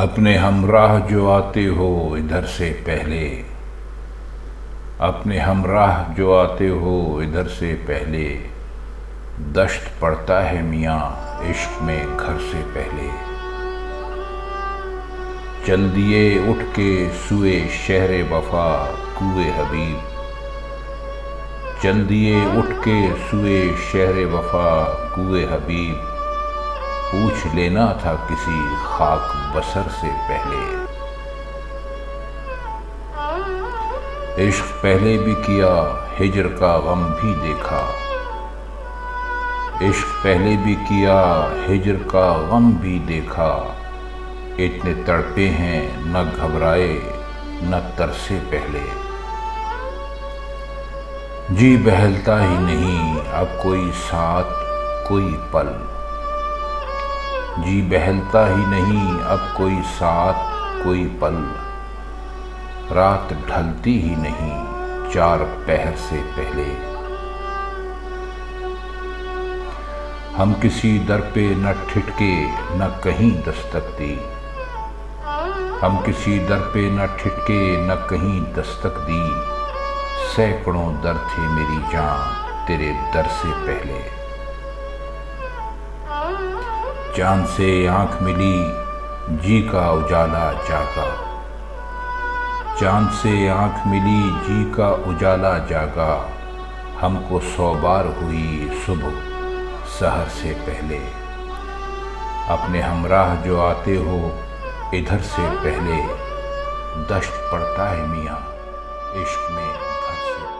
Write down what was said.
اپنے ہمراہ جو آتے ہو ادھر سے پہلے، اپنے ہمراہ جو آتے ہو ادھر سے پہلے، دشت پڑتا ہے میاں عشق میں گھر سے پہلے۔ چل دیے اٹھ کے سوئے شہر وفا کوئے حبیب، چل دیے اٹھ کے سوئے شہر وفا کوئے حبیب، پوچھ لینا تھا کسی خاک بسر سے پہلے۔ عشق پہلے بھی کیا ہجر کا غم بھی دیکھا، عشق پہلے بھی کیا ہجر کا غم بھی دیکھا، اتنے تڑپے ہیں نہ گھبرائے نہ ترسے پہلے۔ جی بہلتا ہی نہیں اب کوئی ساتھ کوئی پل، جی بہلتا ہی نہیں اب کوئی ساتھ کوئی پل، رات ڈھلتی ہی نہیں چار پہر سے پہلے۔ ہم کسی در پہ نہ ٹھٹکے نہ کہیں دستک دی، ہم کسی در پہ نہ ٹھٹکے نہ کہیں دستک دی، سینکڑوں در تھے میری جان تیرے در سے پہلے۔ چاند سے آنکھ ملی جی کا اجالا جاگا، چاند سے آنکھ ملی جی کا اجالا جاگا، ہم کو 100 بار ہوئی صبح سحر سے پہلے۔ اپنے ہمراہ جو آتے ہو ادھر سے پہلے، دشت پڑتا ہے میاں عشق میں گھر سے پہلے۔